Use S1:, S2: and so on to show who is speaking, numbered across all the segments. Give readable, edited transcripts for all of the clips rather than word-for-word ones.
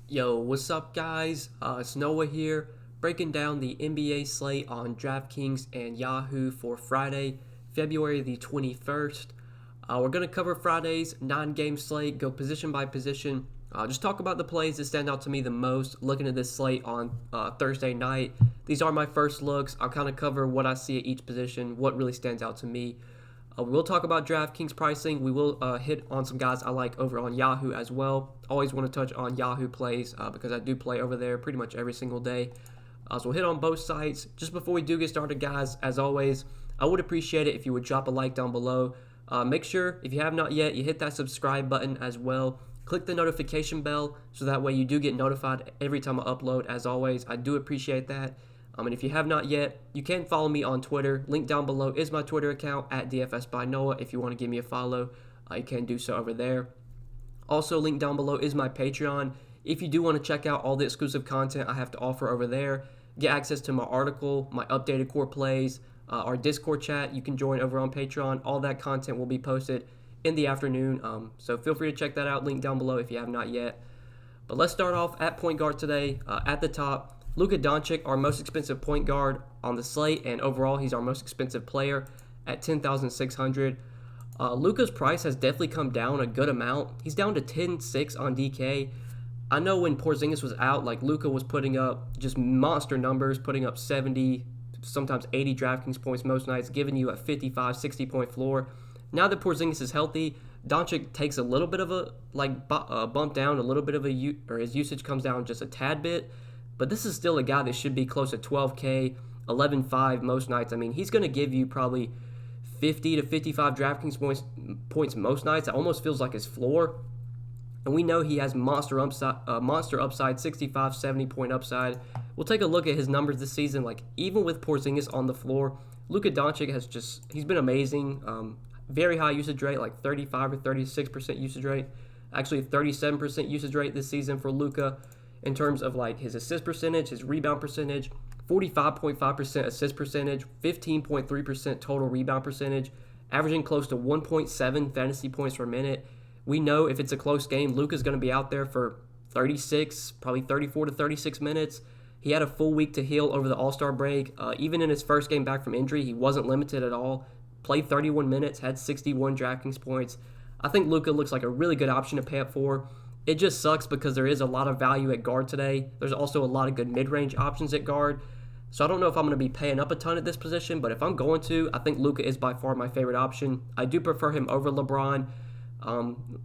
S1: Yo, what's up, guys? It's Noah here, breaking down the NBA slate on Draftkings and Yahoo for Friday, February the 21st. We're going to cover Friday's 9-game slate, go position by position, just talk about the plays that stand out to me the most, looking at this slate on Thursday night. These are my first looks. I'll kind of cover what I see at each position, what really stands out to me. We will talk about DraftKings pricing. We will hit on some guys I like over on Yahoo as well. Always want to touch on Yahoo plays because I do play over there pretty much every single day. So we'll hit on both sites. Just before we do get started, guys, as always, I would appreciate it if you would drop a like down below. Make sure, if you have not yet, you hit that subscribe button as well. Click the notification bell so that way you do get notified every time I upload. As always, I do appreciate that. And if you have not yet, you can follow me on Twitter. Link down below is my Twitter account at DFS by Noah. If you want to give me a follow, you can do so over there. Also, link down below is my Patreon. If you do want to check out all the exclusive content I have to offer over there, get access to my article, my updated core plays, our Discord chat, you can join over on Patreon. All that content will be posted in the afternoon. So feel free to check that out. Link down below if you have not yet. But let's start off at point guard today. At the top, Luka Doncic, our most expensive point guard on the slate, and overall he's our most expensive player at $10,600. Luka's price has definitely come down a good amount. He's down to 10.6 on DK. I know when Porzingis was out, like Luka was putting up just monster numbers, putting up 70, sometimes 80 DraftKings points most nights, giving you a 55, 60 point floor. Now that Porzingis is healthy, Doncic takes a little bit of a bump down, a little bit of or his usage comes down just a tad bit. But this is still a guy that should be close to 12K, 11.5 most nights. I mean, he's going to give you probably 50 to 55 DraftKings points most nights. It almost feels like his floor. And we know he has monster upside, 65, 70 point upside. We'll take a look at his numbers this season. Like, even with Porzingis on the floor, Luka Doncic he's been amazing. Very high usage rate, like 35 or 36% usage rate. Actually, 37% usage rate this season for Luka. In terms of like his assist percentage, his rebound percentage, 45.5% assist percentage, 15.3% total rebound percentage, averaging close to 1.7 fantasy points per minute. We know if it's a close game, Luka's going to be out there for 36, probably 34 to 36 minutes. He had a full week to heal over the All-Star break. Even in his first game back from injury, he wasn't limited at all. Played 31 minutes, had 61 DraftKings points. I think Luka looks like a really good option to pay up for. It just sucks because there is a lot of value at guard today. There's also a lot of good mid-range options at guard. So I don't know if I'm going to be paying up a ton at this position, but if I'm going to, I think Luka is by far my favorite option. I do prefer him over LeBron.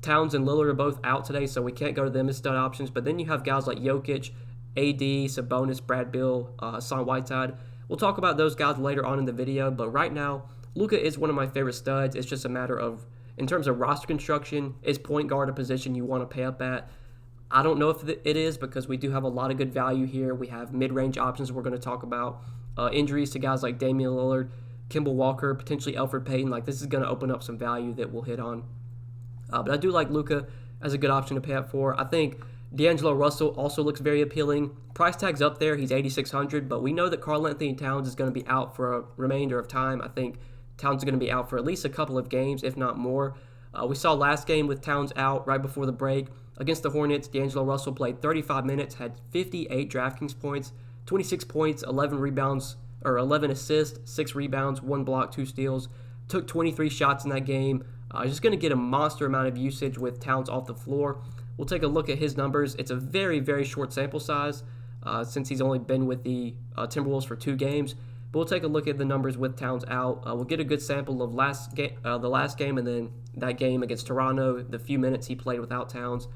S1: Towns and Lillard are both out today, so we can't go to them as stud options. But then you have guys like Jokic, AD, Sabonis, Brad Beal, Hassan Whiteside. We'll talk about those guys later on in the video, but right now, Luka is one of my favorite studs. It's just a matter of, in terms of roster construction, is point guard a position you want to pay up at? I don't know if it is because we do have a lot of good value here. We have mid-range options we're going to talk about. Injuries to guys like Damian Lillard, Kimball Walker, potentially Elfrid Payton. Like, this is going to open up some value that we'll hit on. But I do like Luka as a good option to pay up for. I think D'Angelo Russell also looks very appealing. Price tag's up there. He's $8,600, but we know that Karl-Anthony Towns is going to be out for a remainder of time. I think Towns is going to be out for at least a couple of games, if not more. We saw last game with Towns out right before the break. Against the Hornets, D'Angelo Russell played 35 minutes, had 58 DraftKings points, 26 points, 11 rebounds, or 11 assists, 6 rebounds, 1 block, 2 steals. Took 23 shots in that game. Just going to get a monster amount of usage with Towns off the floor. We'll take a look at his numbers. It's a very, very short sample size since he's only been with the Timberwolves for 2 games. But we'll take a look at the numbers with Towns out. We'll get a good sample of the last game and then that game against Toronto, the few minutes he played without Towns.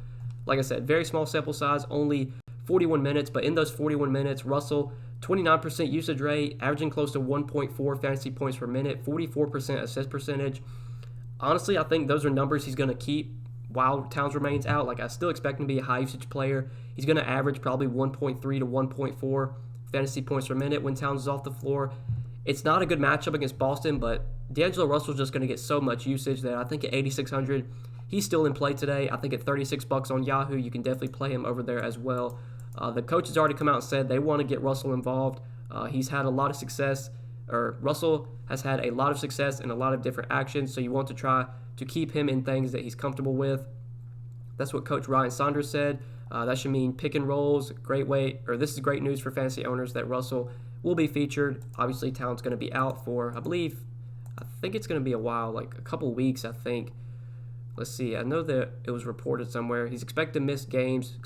S1: Like I said, very small sample size, only 41 minutes. But in those 41 minutes, Russell, 29% usage rate, averaging close to 1.4 fantasy points per minute, 44% assist percentage. Honestly, I think those are numbers he's going to keep while Towns remains out. Like, I still expect him to be a high usage player. He's going to average probably 1.3 to 1.4 fantasy points per minute when Towns is off the floor. It's not a good matchup against Boston, but D'Angelo Russell's just going to get so much usage that I think at $8,600, he's still in play today. I think at $36 on Yahoo, you can definitely play him over there as well. The coach has already come out and said they want to get Russell involved. He's had a lot of success, or Russell has had a lot of success in a lot of different actions, so you want to try to keep him in things that he's comfortable with. That's what Coach Ryan Saunders said. That should mean pick and rolls. This is great news for fantasy owners that Russell will be featured. Obviously, Towns going to be out for, I think it's going to be a while, like a couple weeks, I think. Let's see. I know that it was reported somewhere. He's expected to miss games,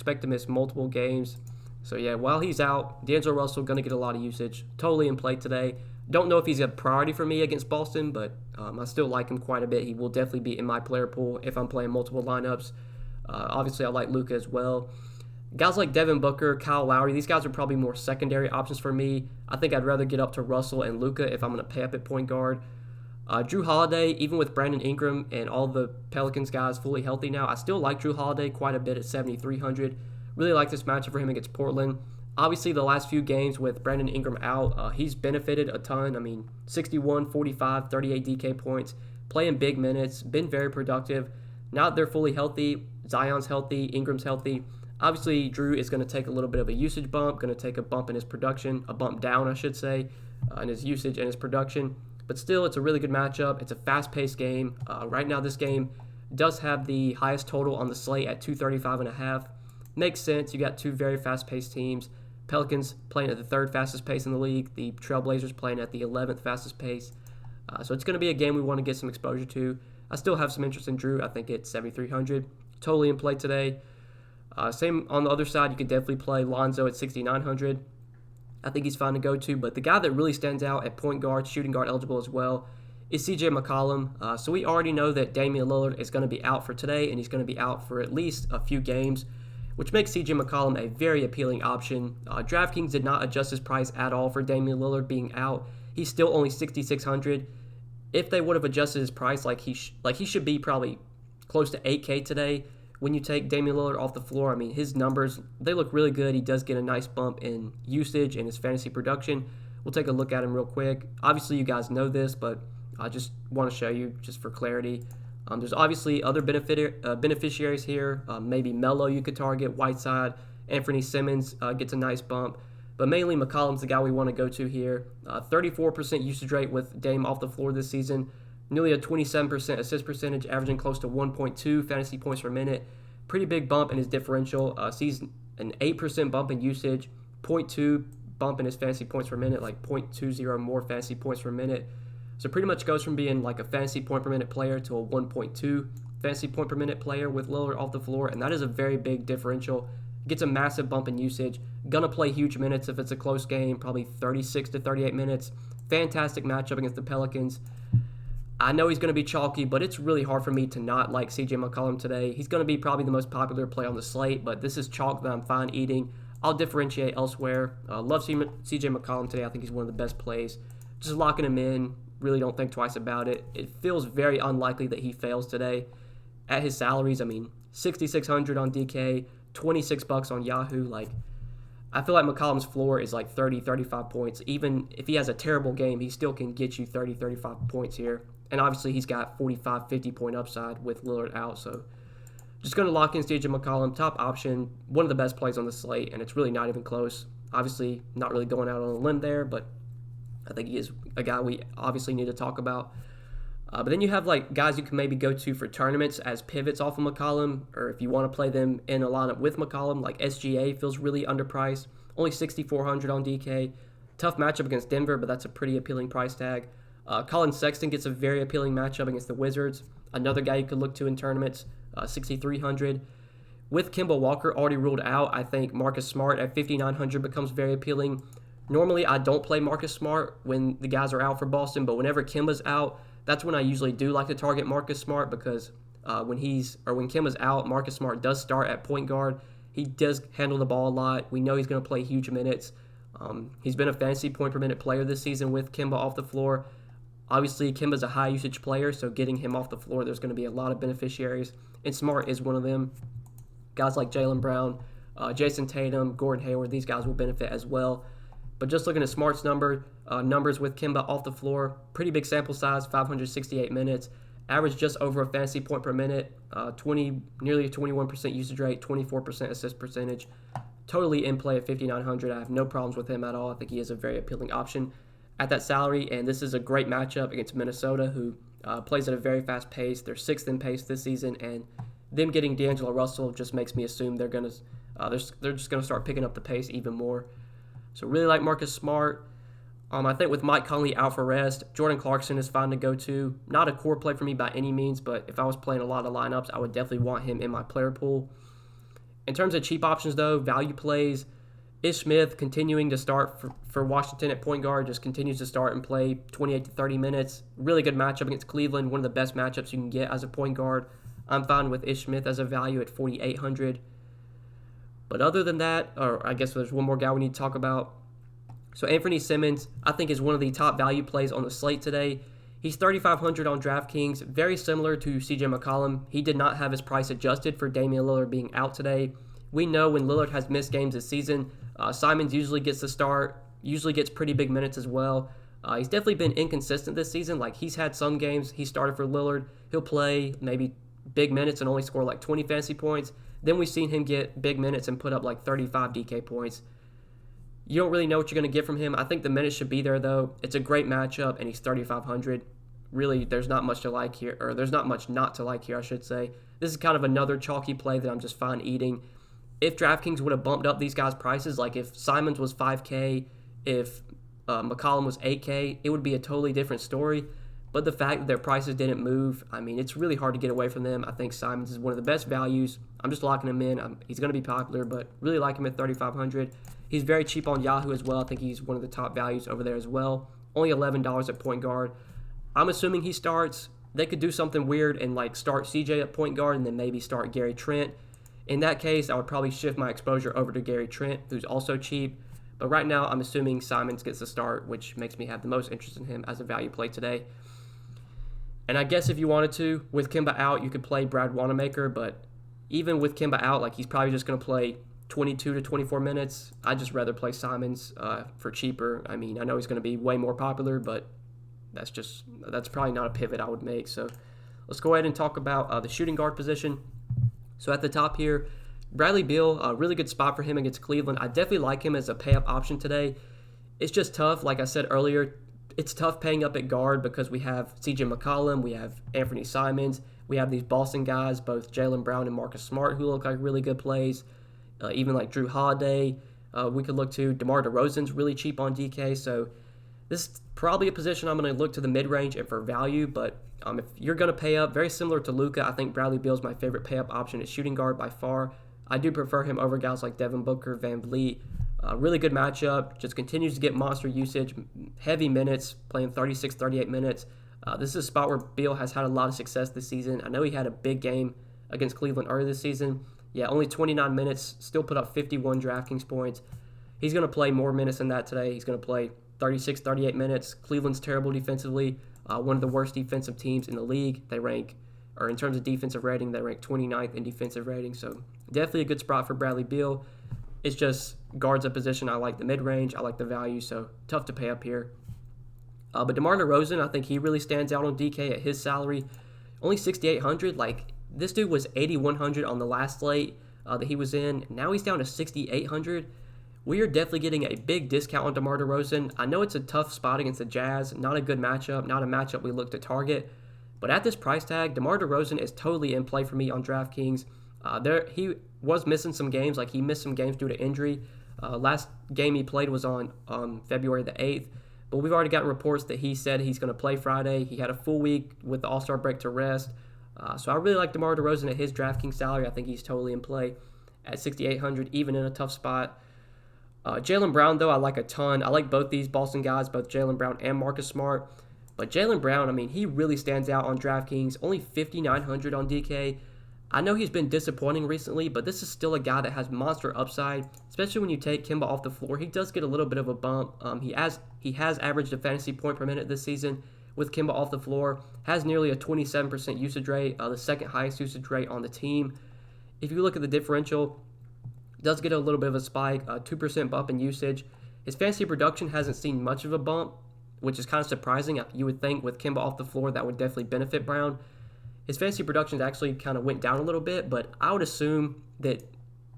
S1: multiple games. So, yeah, while he's out, D'Angelo Russell going to get a lot of usage. Totally in play today. Don't know if he's a priority for me against Boston, but I still like him quite a bit. He will definitely be in my player pool if I'm playing multiple lineups. Obviously, I like Luka as well. Guys like Devin Booker, Kyle Lowry, these guys are probably more secondary options for me. I think I'd rather get up to Russell and Luka if I'm going to pay up at point guard. Drew Holiday, even with Brandon Ingram and all the Pelicans guys fully healthy now, I still like Drew Holiday quite a bit at 7,300. Really like this matchup for him against Portland. Obviously, the last few games with Brandon Ingram out, he's benefited a ton. I mean, 61, 45, 38 DK points, playing big minutes, been very productive. Now that they're fully healthy, Zion's healthy, Ingram's healthy. Obviously, Drew is going to take a little bit of a usage bump, going to take a bump in his production, a bump down, I should say, in his usage and his production. But still, it's a really good matchup. It's a fast-paced game. Right now, this game does have the highest total on the slate at 235.5. Makes sense. You got two very fast-paced teams. Pelicans playing at the third fastest pace in the league. The Trailblazers playing at the 11th fastest pace. So it's going to be a game we want to get some exposure to. I still have some interest in Drew. I think it's 7,300. Totally in play today. Same on the other side. You could definitely play Lonzo at 6,900. I think he's fine to go to, but the guy that really stands out at point guard, shooting guard eligible as well, is CJ McCollum. So we already know that Damian Lillard is going to be out for today, and he's going to be out for at least a few games, which makes CJ McCollum a very appealing option. Draftkings did not adjust his price at all for Damian Lillard being out. He's still only 6,600. If they would have adjusted his price, he should be probably close to 8K today. When you take Damian Lillard off the floor, I mean, his numbers, they look really good. He does get a nice bump in usage and his fantasy production. We'll take a look at him real quick. Obviously, you guys know this, but I just want to show you just for clarity. There's obviously other beneficiaries here. Maybe Melo you could target, Whiteside, Anthony Simmons gets a nice bump. But mainly McCollum's the guy we want to go to here. 34% usage rate with Dame off the floor this season. Nearly a 27% assist percentage, averaging close to 1.2 fantasy points per minute. Pretty big bump in his differential. Sees an 8% bump in usage, 0.2 bump in his fantasy points per minute, like 0.20 more fantasy points per minute. So pretty much goes from being like a fantasy point per minute player to a 1.2 fantasy point per minute player with Lillard off the floor, and that is a very big differential. Gets a massive bump in usage. Gonna play huge minutes if it's a close game, probably 36 to 38 minutes. Fantastic matchup against the Pelicans. I know he's going to be chalky, but it's really hard for me to not like CJ McCollum today. He's going to be probably the most popular play on the slate, but this is chalk that I'm fine eating. I'll differentiate elsewhere. Love CJ McCollum today. I think he's one of the best plays. Just locking him in. Really don't think twice about it. It feels very unlikely that he fails today. At his salaries, I mean, 6,600 on DK, $26 on Yahoo. I feel like McCollum's floor is like 30, 35 points. Even if he has a terrible game, he still can get you 30, 35 points here. And obviously, he's got 45, 50-point upside with Lillard out. So just going to lock in CJ McCollum, top option, one of the best plays on the slate, and it's really not even close. Obviously, not really going out on a limb there, but I think he is a guy we obviously need to talk about. But then you have guys you can maybe go to for tournaments as pivots off of McCollum, or if you want to play them in a lineup with McCollum, like SGA feels really underpriced, only 6,400 on DK. Tough matchup against Denver, but that's a pretty appealing price tag. Colin Sexton gets a very appealing matchup against the Wizards. Another guy you could look to in tournaments, 6,300. With Kemba Walker already ruled out, I think Marcus Smart at 5,900 becomes very appealing. Normally, I don't play Marcus Smart when the guys are out for Boston, but whenever Kemba's out, that's when I usually do like to target Marcus Smart because when Kemba's out, Marcus Smart does start at point guard. He does handle the ball a lot. We know he's going to play huge minutes. He's been a fantasy point per minute player this season with Kemba off the floor. Obviously, Kemba's a high usage player, so getting him off the floor, there's going to be a lot of beneficiaries, and Smart is one of them. Guys like Jaylen Brown, Jason Tatum, Gordon Hayward, these guys will benefit as well. But just looking at Smart's numbers with Kemba off the floor, pretty big sample size, 568 minutes, average just over a fantasy point per minute, nearly a 21% usage rate, 24% assist percentage. Totally in play at 5,900. I have no problems with him at all. I think he is a very appealing option at that salary, and this is a great matchup against Minnesota, who plays at a very fast pace. They're 6th in pace this season, and them getting D'Angelo Russell just makes me assume they're going to They're just going to start picking up the pace even more. So really like Marcus Smart. I think with Mike Conley out for rest, Jordan Clarkson is fine to go to. Not a core play for me by any means, but if I was playing a lot of lineups, I would definitely want him in my player pool. In terms of cheap options, though, value plays, Ish Smith continuing to start for Washington at point guard, just continues to start and play 28 to 30 minutes. Really good matchup against Cleveland, one of the best matchups you can get as a point guard. I'm fine with Ish Smith as a value at 4,800. But other than that, or I guess there's one more guy we need to talk about. So Anthony Simmons, I think, is one of the top value plays on the slate today. He's 3,500 on Draftkings, very similar to CJ McCollum. He did not have his price adjusted for Damian Lillard being out today. We know when Lillard has missed games this season, Simons usually gets the start, usually gets pretty big minutes as well. He's definitely been inconsistent this season. Like, he's had some games he started for Lillard. He'll play maybe big minutes and only score like 20 fantasy points. Then we've seen him get big minutes and put up like 35 DK points. You don't really know what you're going to get from him. I think the minutes should be there, though. It's a great matchup, and he's 3,500. Really, there's not much to like here, or there's not much not to like here, I should say. This is kind of another chalky play that I'm just fine eating. If DraftKings would have bumped up these guys' prices, like if Simons was 5K, if McCollum was 8K, it would be a totally different story. But the fact that their prices didn't move, I mean, it's really hard to get away from them. I think Simons is one of the best values. I'm just locking him in. He's going to be popular, but really like him at 3,500. He's very cheap on Yahoo as well. I think he's one of the top values over there as well. Only $11 at point guard. I'm assuming he starts. They could do something weird and like start CJ at point guard and then maybe start Gary Trent. In that case, I would probably shift my exposure over to Gary Trent, who's also cheap. But right now, I'm assuming Simons gets the start, which makes me have the most interest in him as a value play today. And I guess if you wanted to, with Kemba out, you could play Brad Wanamaker. But even with Kemba out, like he's probably just going to play 22 to 24 minutes. I'd just rather play Simons for cheaper. I mean, I know he's going to be way more popular, but that's probably not a pivot I would make. So let's go ahead and talk about the shooting guard position. So at the top here, Bradley Beal, a really good spot for him against Cleveland. I definitely like him as a pay-up option today. It's just tough. Like I said earlier, it's tough paying up at guard because we have CJ McCollum, we have Anthony Simons, we have these Boston guys, both Jaylen Brown and Marcus Smart, who look like really good plays. Even like Drew Holiday, we could look to. DeMar DeRozan's really cheap on DK, so this is probably a position I'm going to look to the mid-range and for value, but if you're going to pay up, very similar to Luka, I think Bradley Beal is my favorite pay-up option at shooting guard by far. I do prefer him over guys like Devin Booker, Van Vliet. Really good matchup, just continues to get monster usage, heavy minutes, playing 36, 38 minutes. This is a spot where Beal has had a lot of success this season. I know he had a big game against Cleveland earlier this season. Yeah, only 29 minutes, still put up 51 DraftKings points. He's going to play more minutes than that today. He's going to play 36, 38 minutes. Cleveland's terrible defensively, one of the worst defensive teams in the league. They rank, or in terms of defensive rating, they rank 29th in defensive rating. So definitely a good spot for Bradley Beal. It's just guards a position. I like the mid-range. I like the value, so tough to pay up here. But DeMar DeRozan, I think he really stands out on DK at his salary. Only 6,800. Like, this dude was 8,100 on the last slate that he was in. Now he's down to 6,800. We are definitely getting a big discount on DeMar DeRozan. I know it's a tough spot against the Jazz. Not a good matchup. Not a matchup we look to target. But at this price tag, DeMar DeRozan is totally in play for me on DraftKings. He was missing some games. Like, he missed some games due to injury. Last game he played was on February the 8th. But we've already gotten reports that he said he's going to play Friday. He had a full week with the All-Star break to rest. So I really like DeMar DeRozan at his DraftKings salary. I think he's totally in play at 6,800, even in a tough spot. Jaylen Brown, though, I like a ton. I like both these Boston guys, both Jaylen Brown and Marcus Smart. But Jaylen Brown, I mean, he really stands out on DraftKings. Only 5,900 on DK. I know he's been disappointing recently, but this is still a guy that has monster upside, especially when you take Kemba off the floor. He does get a little bit of a bump. He has averaged a fantasy point per minute this season with Kemba off the floor. Has nearly a 27% usage rate, the second highest usage rate on the team. If you look at the differential, does get a little bit of a spike, 2% bump in usage. His fantasy production hasn't seen much of a bump, which is kind of surprising. You would think with Kemba off the floor that would definitely benefit Brown. His fantasy production actually kind of went down a little bit, but I would assume that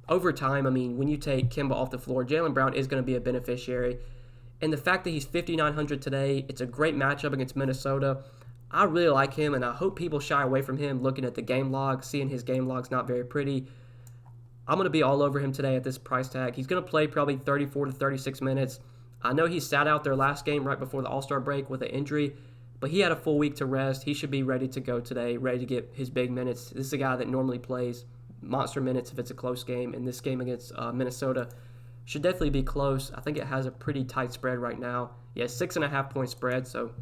S1: over time, I mean, when you take Kemba off the floor, Jaylen Brown is going to be a beneficiary. And the fact that he's 5,900 today, it's a great matchup against Minnesota. I really like him, and I hope people shy away from him looking at the game log, seeing his game log's not very pretty. I'm going to be all over him today at this price tag. He's going to play probably 34 to 36 minutes. I know he sat out their last game right before the All-Star break with an injury, but he had a full week to rest. He should be ready to go today, ready to get his big minutes. This is a guy that normally plays monster minutes if it's a close game, and this game against Minnesota should definitely be close. I think it has a pretty tight spread right now. Yeah, 6.5-point spread, so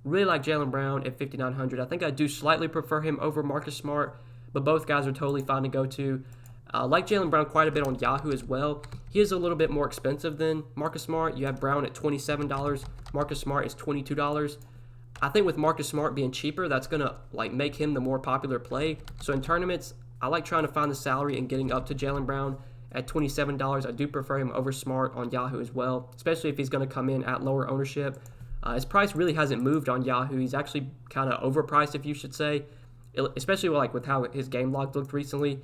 S1: really like Jaylen Brown at 5,900. I think I do slightly prefer him over Marcus Smart, but both guys are totally fine to go to. Like Jaylen Brown quite a bit on Yahoo as well. He is a little bit more expensive than Marcus Smart. You have Brown at $27. Marcus Smart is $22. I think with Marcus Smart being cheaper, that's going to make him the more popular play. So in tournaments, I like trying to find the salary and getting up to Jaylen Brown at $27. I do prefer him over Smart on Yahoo as well, especially if he's going to come in at lower ownership. His price really hasn't moved on Yahoo. He's actually kind of overpriced, if you should say, especially with how his game log looked recently.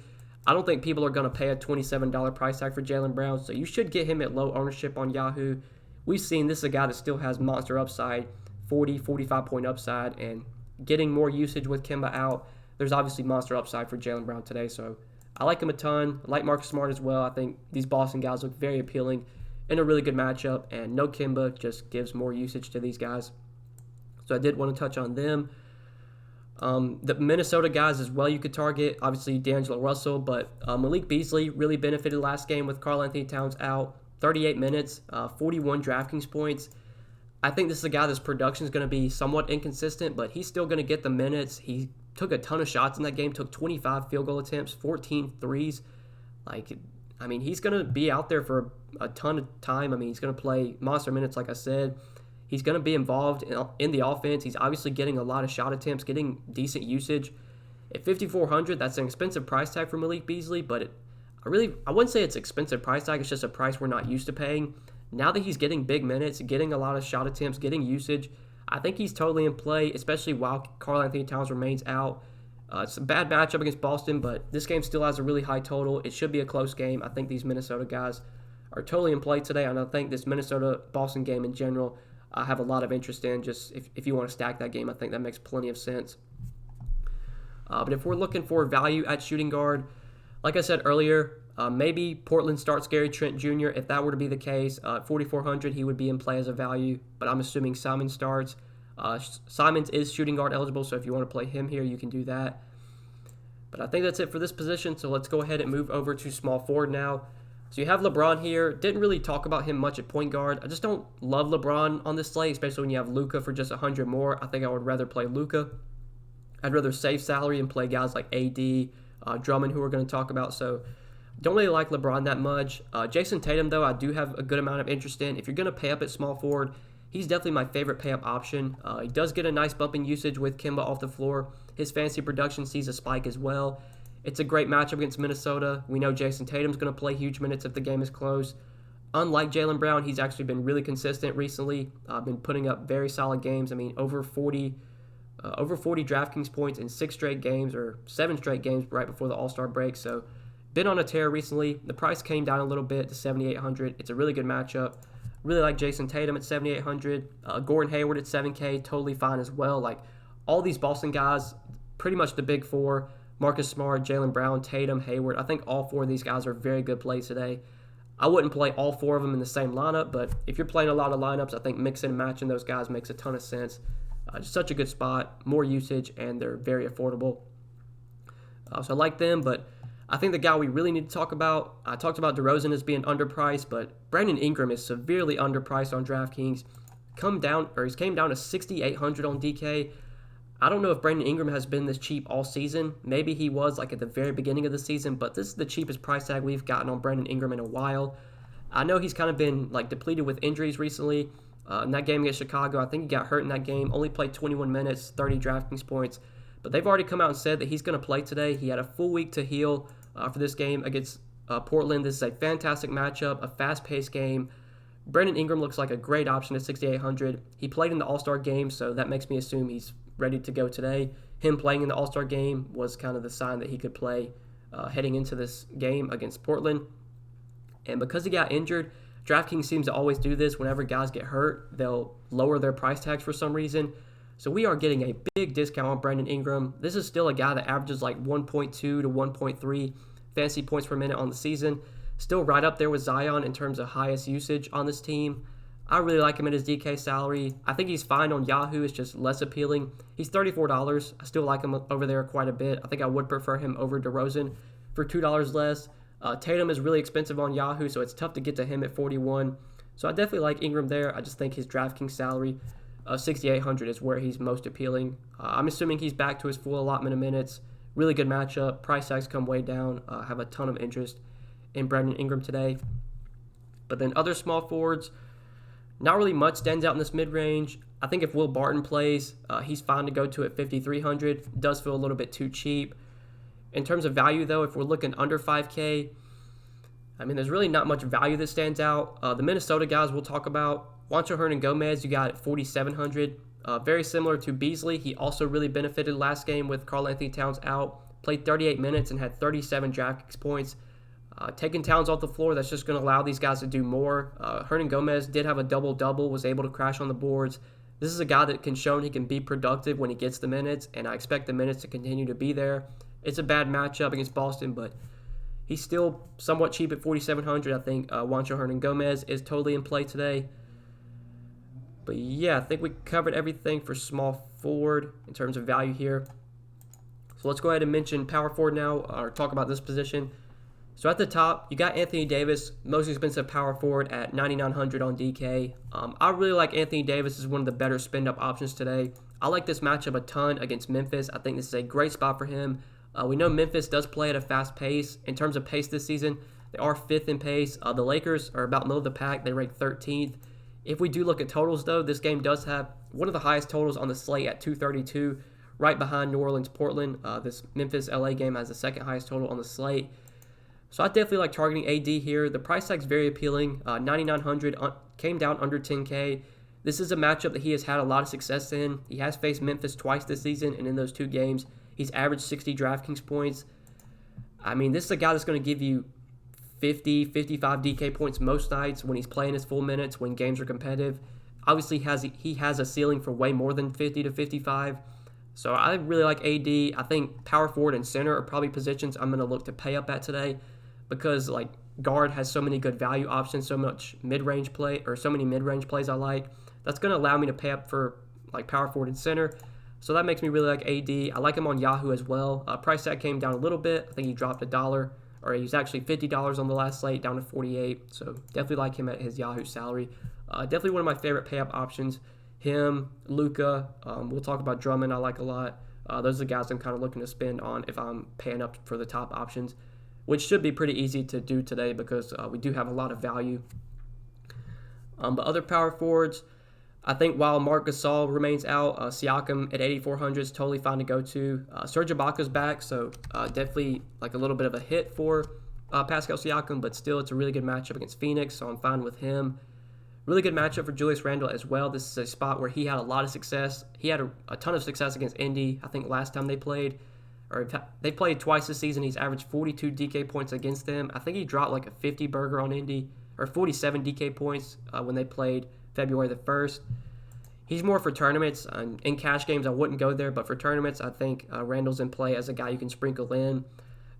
S1: I don't think people are going to pay a $27 price tag for Jaylen Brown, so you should get him at low ownership on Yahoo. We've seen this is a guy that still has monster upside, 40, 45-point upside, and getting more usage with Kemba out. There's obviously monster upside for Jaylen Brown today, so I like him a ton. I like Marcus Smart as well. I think these Boston guys look very appealing in a really good matchup, and no Kemba just gives more usage to these guys. So I did want to touch on them. The Minnesota guys as well you could target, obviously D'Angelo Russell, but Malik Beasley really benefited last game with Karl-Anthony Towns out. 38 minutes, 41 DraftKings points. I think this is a guy that's production is going to be somewhat inconsistent, but he's still going to get the minutes. He took a ton of shots in that game, took 25 field goal attempts, 14 threes. He's going to be out there for a ton of time. He's going to play monster minutes, like I said. He's going to be involved in the offense. He's obviously getting a lot of shot attempts, getting decent usage. At $5,400, that's an expensive price tag for Malik Beasley, but I wouldn't say it's an expensive price tag. It's just a price we're not used to paying. Now that he's getting big minutes, getting a lot of shot attempts, getting usage, I think he's totally in play, especially while Karl-Anthony Towns remains out. It's a bad matchup against Boston, but this game still has a really high total. It should be a close game. I think these Minnesota guys are totally in play today, and I think this Minnesota-Boston game in general I have a lot of interest in. Just if you want to stack that game, I think that makes plenty of sense. But if we're looking for value at shooting guard, like I said earlier, maybe Portland starts Gary Trent Jr. If that were to be the case, at 4,400, he would be in play as a value, but I'm assuming Simmons starts. Simmons is shooting guard eligible, so if you want to play him here, you can do that. But I think that's it for this position, so let's go ahead and move over to small forward now. So you have LeBron here. Didn't really talk about him much at point guard. I just don't love LeBron on this slate, especially when you have Luka for just 100 more. I think I would rather play Luka. I'd rather save salary and play guys like AD, Drummond, who we're going to talk about. So don't really like LeBron that much. Jason Tatum, though, I do have a good amount of interest in. If you're going to pay up at small forward, he's definitely my favorite pay-up option. He does get a nice bump in usage with Kemba off the floor. His fantasy production sees a spike as well. It's a great matchup against Minnesota. We know Jason Tatum's going to play huge minutes if the game is close. Unlike Jaylen Brown, he's actually been really consistent recently. Been putting up very solid games. Over 40 DraftKings points in 6 straight games or 7 straight games right before the All-Star break. So been on a tear recently. The price came down a little bit to $7,800. It's a really good matchup. Really like Jason Tatum at $7,800. Gordon Hayward at $7K, totally fine as well. All these Boston guys, pretty much the big four, Marcus Smart, Jaylen Brown, Tatum, Hayward. I think all 4 of these guys are very good plays today. I wouldn't play all 4 of them in the same lineup, but if you're playing a lot of lineups, I think mixing and matching those guys makes a ton of sense. Just such a good spot, more usage, and they're very affordable. So I like them, but I think the guy we really need to talk about, I talked about DeRozan as being underpriced, but Brandon Ingram is severely underpriced on DraftKings. He's came down to $6,800 on DK. I don't know if Brandon Ingram has been this cheap all season. Maybe he was at the very beginning of the season, but this is the cheapest price tag we've gotten on Brandon Ingram in a while. I know he's kind of been depleted with injuries recently. In that game against Chicago, I think he got hurt in that game. Only played 21 minutes, 30 DraftKings points. But they've already come out and said that he's going to play today. He had a full week to heal for this game against Portland. This is a fantastic matchup, a fast-paced game. Brandon Ingram looks like a great option at $6,800. He played in the All-Star game, so that makes me assume he's ready to go today. Him playing in the All-Star game was kind of the sign that he could play heading into this game against Portland. And because he got injured, DraftKings seems to always do this. Whenever guys get hurt, they'll lower their price tags for some reason. So we are getting a big discount on Brandon Ingram. This is still a guy that averages 1.2 to 1.3 fantasy points per minute on the season. Still right up there with Zion in terms of highest usage on this team. I really like him at his DK salary. I think he's fine on Yahoo. It's just less appealing. He's $34. I still like him over there quite a bit. I think I would prefer him over DeRozan for $2 less. Tatum is really expensive on Yahoo, so it's tough to get to him at 41. So I definitely like Ingram there. I just think his DraftKings salary, 6,800 is where he's most appealing. I'm assuming he's back to his full allotment of minutes. Really good matchup. Price tags come way down. I have a ton of interest in Brandon Ingram today. But then other small forwards, not really much stands out in this mid-range. I think if Will Barton plays, he's fine to go to at 5,300. Does feel a little bit too cheap. In terms of value, though, if we're looking under 5K, I mean, there's really not much value that stands out. The Minnesota guys we'll talk about. Juancho Hernan-Gomez, you got at 4,700. Very similar to Beasley. He also really benefited last game with Karl-Anthony Towns out. Played 38 minutes and had 37 DraftKings points. Taking Towns off the floor, that's just going to allow these guys to do more. Hernan-Gomez did have a double-double, was able to crash on the boards. This is a guy that can show he can be productive when he gets the minutes, and I expect the minutes to continue to be there. It's a bad matchup against Boston, but he's still somewhat cheap at 4,700. I think Juancho Hernan-Gomez is totally in play today. But yeah, I think we covered everything for small forward in terms of value here. So let's go ahead and mention power forward now, or talk about this position. So at the top, you got Anthony Davis, most expensive power forward at 9,900 on DK. I really like Anthony Davis as one of the better spend-up options today. I like this matchup a ton against Memphis. I think this is a great spot for him. We know Memphis does play at a fast pace. In terms of pace this season, they are 5th in pace. The Lakers are about middle of the pack. They rank 13th. If we do look at totals, though, this game does have one of the highest totals on the slate at 232, right behind New Orleans-Portland. This Memphis-LA game has the second highest total on the slate. So I definitely like targeting AD here. The price tag's very appealing. 9,900 came down under 10K. This is a matchup that he has had a lot of success in. He has faced Memphis twice this season, and in those 2 games, he's averaged 60 DraftKings points. I mean, this is a guy that's going to give you 50, 55 DK points most nights when he's playing his full minutes, when games are competitive. Obviously, he has a ceiling for way more than 50 to 55. So I really like AD. I think power forward and center are probably positions I'm going to look to pay up at today, because like guard has so many good value options, so much mid-range play, or so many mid-range plays I like. That's going to allow me to pay up for like power forward and center. So that makes me really like AD. I like him on Yahoo as well. Price tag came down a little bit. I think he dropped $1, or he's actually $50 on the last slate, down to 48. So definitely like him at his Yahoo salary. Definitely one of my favorite pay-up options. Him, Luka. We'll talk about Drummond. I like a lot. Those are the guys I'm kind of looking to spend on if I'm paying up for the top options, which should be pretty easy to do today because we do have a lot of value. But other power forwards, I think while Marc Gasol remains out, Siakam at 8,400 is totally fine to go to. Serge Ibaka's back, so definitely like a little bit of a hit for Pascal Siakam, but still it's a really good matchup against Phoenix, so I'm fine with him. Really good matchup for Julius Randle as well. This is a spot where he had a lot of success. He had a ton of success against Indy, I think last time they played. Or they played twice this season. He's averaged 42 DK points against them. I think he dropped like a 50 burger on Indy, or 47 DK points when they played February the 1st. He's more for tournaments. In cash games, I wouldn't go there, but for tournaments, I think Randall's in play as a guy you can sprinkle in.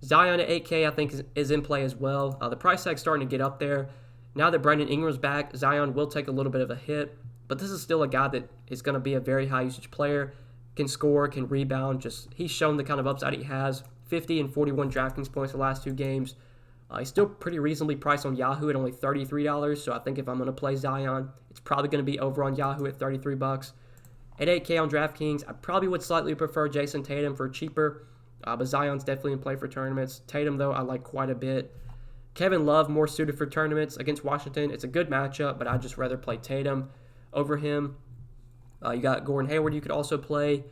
S1: Zion at 8K, I think, is in play as well. The price tag's starting to get up there. Now that Brandon Ingram's back, Zion will take a little bit of a hit, but this is still a guy that is going to be a very high usage player. Can score, can rebound. Just he's shown the kind of upside he has. 50 and 41 DraftKings points the last 2 games. He's still pretty reasonably priced on Yahoo at only $33. So I think if I'm going to play Zion, it's probably going to be over on Yahoo at $33. At 8K on DraftKings, I probably would slightly prefer Jason Tatum for cheaper, but Zion's definitely in play for tournaments. Tatum, though, I like quite a bit. Kevin Love, more suited for tournaments against Washington. It's a good matchup, but I'd just rather play Tatum over him. You got Gordon Hayward you could also play.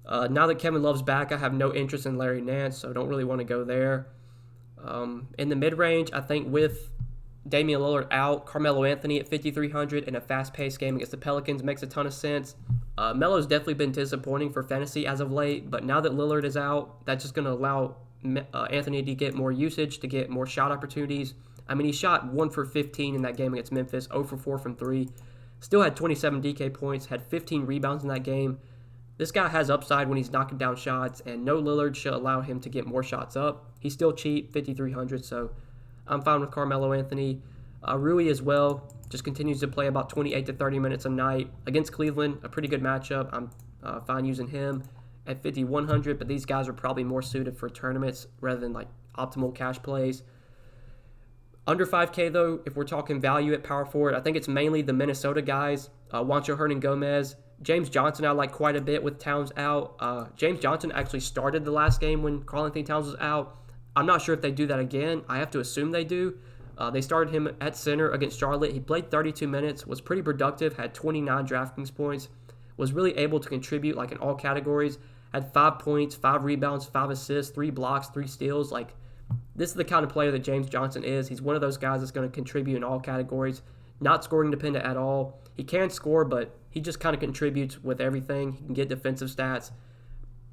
S1: Now that Kevin Love's back, I have no interest in Larry Nance, so I don't really want to go there. In the mid-range, I think with Damian Lillard out, Carmelo Anthony at 5,300 in a fast-paced game against the Pelicans makes a ton of sense. Melo's definitely been disappointing for fantasy as of late, but now that Lillard is out, that's just going to allow Anthony to get more usage, to get more shot opportunities. I mean, he shot 1 for 15 in that game against Memphis, 0 for 4 from 3. Still had 27 DK points, had 15 rebounds in that game. This guy has upside when he's knocking down shots, and no Lillard should allow him to get more shots up. He's still cheap, 5,300, so I'm fine with Carmelo Anthony. Rui as well, just continues to play about 28 to 30 minutes a night. Against Cleveland, a pretty good matchup. I'm fine using him at 5,100, but these guys are probably more suited for tournaments rather than like optimal cash plays. Under 5K, though, if we're talking value at power forward, I think it's mainly the Minnesota guys. Juancho Hernan-Gomez. James Johnson I like quite a bit with Towns out. James Johnson actually started the last game when Karl-Anthony Towns was out. I'm not sure if they do that again. I have to assume they do. They started him at center against Charlotte. He played 32 minutes, was pretty productive, had 29 Draftkings points, was really able to contribute like in all categories, had 5 points, 5 rebounds, 5 assists, 3 blocks, 3 steals. Like, this is the kind of player that James Johnson is. He's one of those guys that's going to contribute in all categories, not scoring dependent at all. He can score, but he just kind of contributes with everything. He can get defensive stats.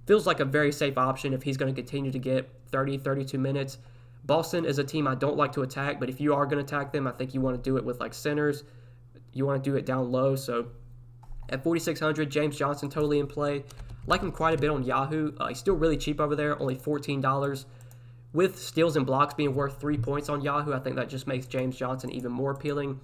S1: Feels like a very safe option if he's going to continue to get 30, 32 minutes. Boston is a team I don't like to attack, but if you are going to attack them, I think you want to do it with like centers. You want to do it down low. So at 4,600, James Johnson totally in play. Like him quite a bit on Yahoo. He's still really cheap over there, only $14. With steals and blocks being worth 3 points on Yahoo, I think that just makes James Johnson even more appealing.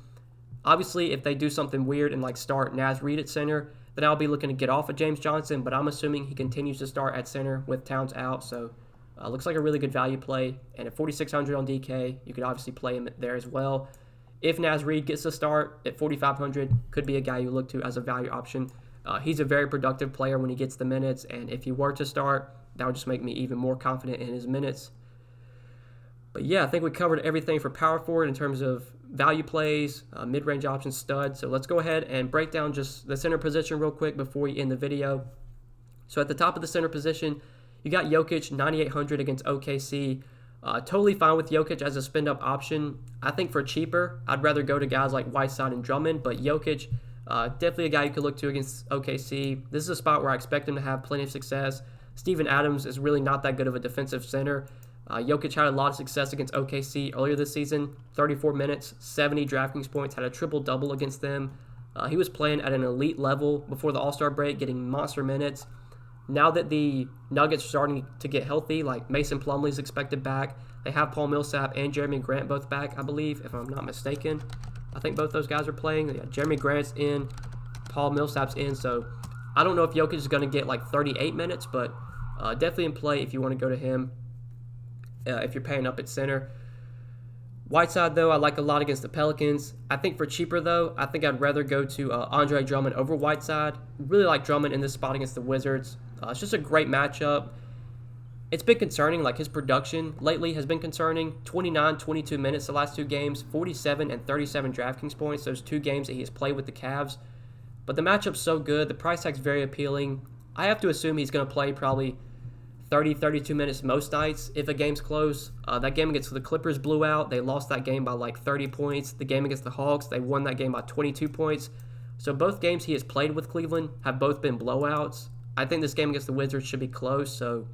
S1: Obviously, if they do something weird and like start Naz Reid at center, then I'll be looking to get off of James Johnson, but I'm assuming he continues to start at center with Towns out, so looks like a really good value play. And at 4,600 on DK, you could obviously play him there as well. If Naz Reid gets a start at 4,500, could be a guy you look to as a value option. He's a very productive player when he gets the minutes, and if he were to start, that would just make me even more confident in his minutes. But yeah, I think we covered everything for power forward in terms of value plays, mid-range options, stud. So let's go ahead and break down just the center position real quick before we end the video. So at the top of the center position, you got Jokic, 9,800 against OKC. Totally fine with Jokic as a spend-up option. I think for cheaper, I'd rather go to guys like Whiteside and Drummond, but Jokic, definitely a guy you could look to against OKC. This is a spot where I expect him to have plenty of success. Steven Adams is really not that good of a defensive center. Jokic had a lot of success against OKC earlier this season, 34 minutes, 70 Draftkings points, had a triple-double against them. He was playing at an elite level before the All-Star break, getting monster minutes. Now that the Nuggets are starting to get healthy, like Mason Plumlee's expected back, they have Paul Millsap and Jeremy Grant both back, I believe, if I'm not mistaken. I think both those guys are playing. Yeah, Jeremy Grant's in, Paul Millsap's in, so I don't know if Jokic is going to get like 38 minutes, but definitely in play if you want to go to him. If you're paying up at center. Whiteside, though, I like a lot against the Pelicans. I think for cheaper, though, I think I'd rather go to Andre Drummond over Whiteside. Really like Drummond in this spot against the Wizards. It's just a great matchup. It's been concerning, like his production lately has been concerning. 29, 22 minutes the last 2 games, 47 and 37 Draftkings points, those 2 games that he has played with the Cavs. But the matchup's so good, the price tag's very appealing. I have to assume he's going to play probably 30, 32 minutes most nights if a game's close. That game against the Clippers blew out. They lost that game by like 30 points. The game against the Hawks, they won that game by 22 points. So both games he has played with Cleveland have both been blowouts. I think this game against the Wizards should be close. So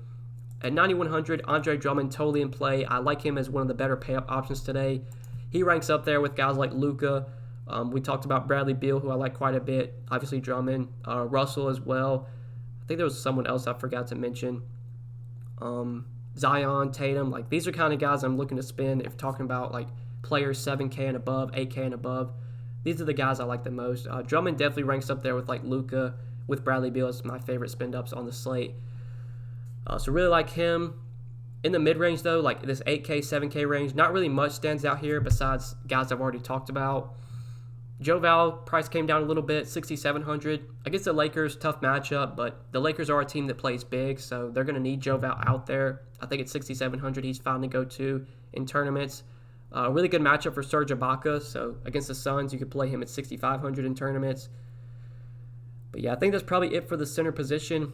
S1: at 9,100, Andre Drummond totally in play. I like him as one of the better pay-up options today. He ranks up there with guys like Luka. We talked about Bradley Beal, who I like quite a bit. Obviously Drummond. Russell as well. I think there was someone else I forgot to mention. Zion, Tatum, like these are kind of guys I'm looking to spend if talking about like players 7K and above, 8K and above. These are the guys I like the most. Drummond definitely ranks up there with like Luka, with Bradley Beal as my favorite spend ups on the slate. So really like him. In the mid-range though, like this 8K, 7K range, not really much stands out here besides guys I've already talked about. Joe Val, price came down a little bit, 6,700. Against the Lakers, tough matchup, but the Lakers are a team that plays big, so they're going to need Joe Val out there. I think at 6,700, he's fine to go to in tournaments. A really good matchup for Serge Ibaka, so against the Suns, you could play him at 6,500 in tournaments. But yeah, I think that's probably it for the center position.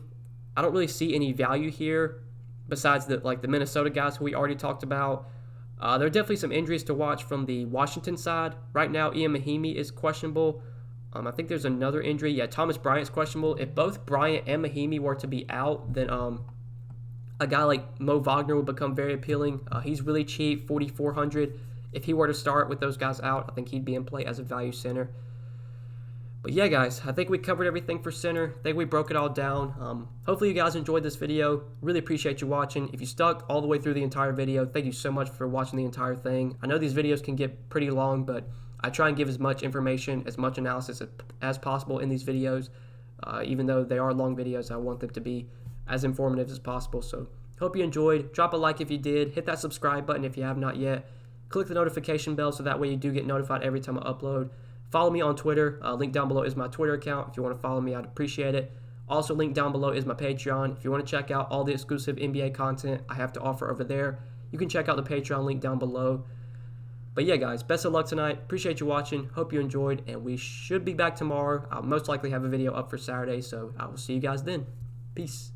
S1: I don't really see any value here besides the Minnesota guys who we already talked about. There are definitely some injuries to watch from the Washington side. Right now, Ian Mahinmi is questionable. I think there's another injury. Yeah, Thomas Bryant's questionable. If both Bryant and Mahinmi were to be out, then a guy like Mo Wagner would become very appealing. He's really cheap, 4,400. If he were to start with those guys out, I think he'd be in play as a value center. But yeah, guys, I think we covered everything for center. I think we broke it all down. Hopefully you guys enjoyed this video. Really appreciate you watching. If you stuck all the way through the entire video, thank you so much for watching the entire thing. I know these videos can get pretty long, but I try and give as much information, as much analysis as possible in these videos. Even though they are long videos, I want them to be as informative as possible. So hope you enjoyed. Drop a like if you did. Hit that subscribe button if you have not yet. Click the notification bell so that way you do get notified every time I upload. Follow me on Twitter. Link down below is my Twitter account. If you want to follow me, I'd appreciate it. Also, link down below is my Patreon. If you want to check out all the exclusive NBA content I have to offer over there, you can check out the Patreon link down below. But yeah, guys, best of luck tonight. Appreciate you watching. Hope you enjoyed, and we should be back tomorrow. I'll most likely have a video up for Saturday, so I will see you guys then. Peace.